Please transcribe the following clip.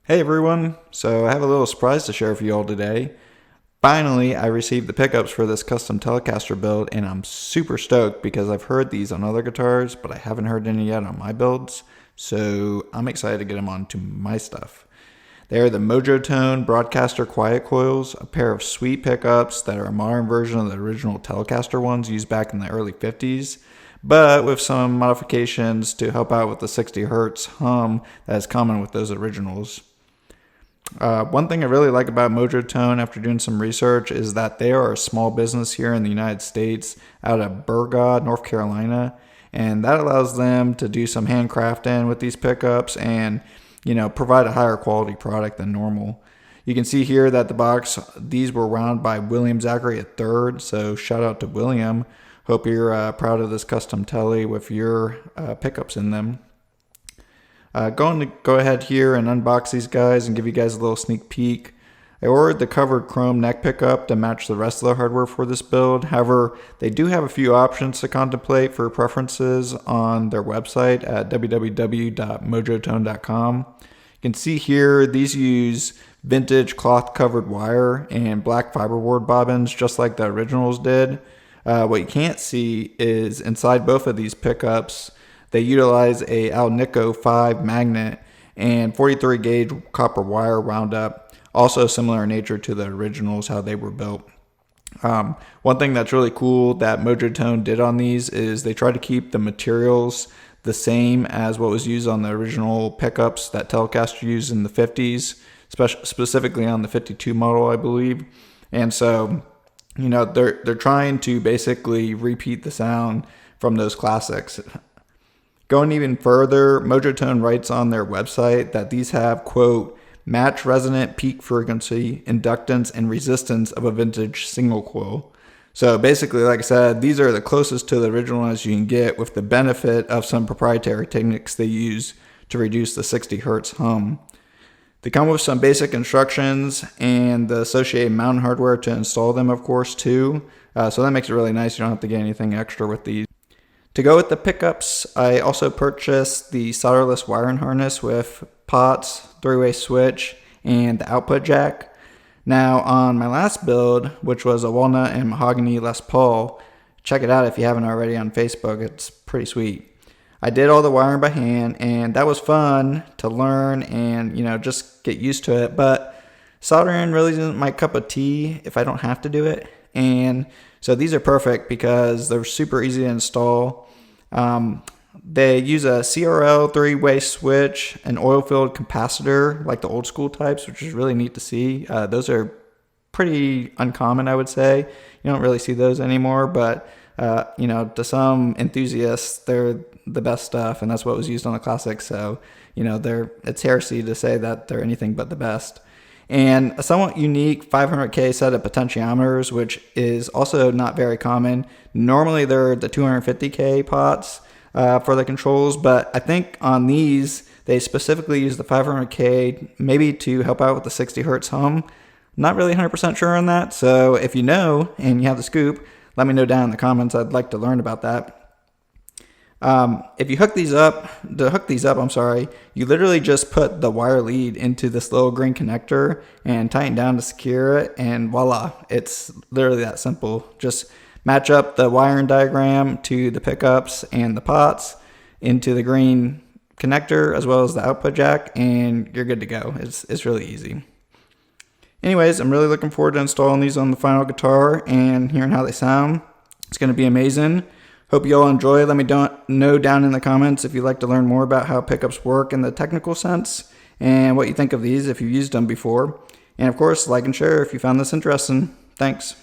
Hey everyone, so I have a little surprise to share with you all today. Finally, I received the pickups for this custom Telecaster build and I'm super stoked because I've heard these on other guitars, but I haven't heard any yet on my builds, so I'm excited to get them onto my stuff. They are the Mojotone Broadcaster Quiet Coils, a pair of sweet pickups that are a modern version of the original Telecaster ones used back in the early 50s, but with some modifications to help out with the 60 Hz hum that is common with those originals. One thing I really like about Mojotone after doing some research is that they are a small business here in the United States out of Burgod, North Carolina, and that allows them to do some handcrafting with these pickups and, provide a higher quality product than normal. You can see here that the box, these were wound by William Zachary III, so shout out to William. Hope you're proud of this custom Tele with your pickups in them. Going to go ahead here and unbox these guys and give you guys a little sneak peek. I ordered the covered chrome neck pickup to match the rest of the hardware for this build. However, they do have a few options to contemplate for preferences on their website at www.mojotone.com. You can see here these use vintage cloth covered wire and black fiberboard bobbins just like the originals did. What you can't see is inside both of these pickups they utilize a Alnico 5 magnet and 43 gauge copper wire wound up, also similar in nature to the originals, how they were built. One thing that's really cool that Mojotone did on these is they try to keep the materials the same as what was used on the original pickups that Telecaster used in the 50s, specifically on the 52 model, I believe. And so, they're trying to basically repeat the sound from those classics. Going even further, Mojotone writes on their website that these have, quote, match resonant peak frequency, inductance, and resistance of a vintage single coil. So basically, like I said, these are the closest to the original as you can get with the benefit of some proprietary techniques they use to reduce the 60 Hz hum. They come with some basic instructions and the associated mounting hardware to install them, of course, too. So that makes it really nice. You don't have to get anything extra with these. To go with the pickups, I also purchased the solderless wiring harness with pots, 3-way switch, and the output jack. Now on my last build, which was a walnut and mahogany Les Paul, check it out if you haven't already on Facebook, it's pretty sweet. I did all the wiring by hand and that was fun to learn and just get used to it, but soldering really isn't my cup of tea if I don't have to do it. And so these are perfect because they're super easy to install. They use a CRL 3-way switch, an oil-filled capacitor like the old school types, which is really neat to see. Those are pretty uncommon, I would say. You don't really see those anymore, but to some enthusiasts, they're the best stuff, and that's what was used on the classics. So, it's heresy to say that they're anything but the best. And a somewhat unique 500K set of potentiometers, which is also not very common. Normally they're the 250K pots for the controls, but I think on these they specifically use the 500K maybe to help out with the 60 Hz hum. Not really 100% sure on that, so if you know and you have the scoop, let me know down in the comments. I'd like to learn about that. If you hook these up, you literally just put the wire lead into this little green connector and tighten down to secure it, and voila, it's literally that simple. Just match up the wiring diagram to the pickups and the pots into the green connector as well as the output jack, and you're good to go. It's really easy. Anyways, I'm really looking forward to installing these on the final guitar and hearing how they sound. It's going to be amazing. Hope you all enjoy. Let me know down in the comments if you'd like to learn more about how pickups work in the technical sense and what you think of these if you've used them before. And of course, like and share if you found this interesting. Thanks.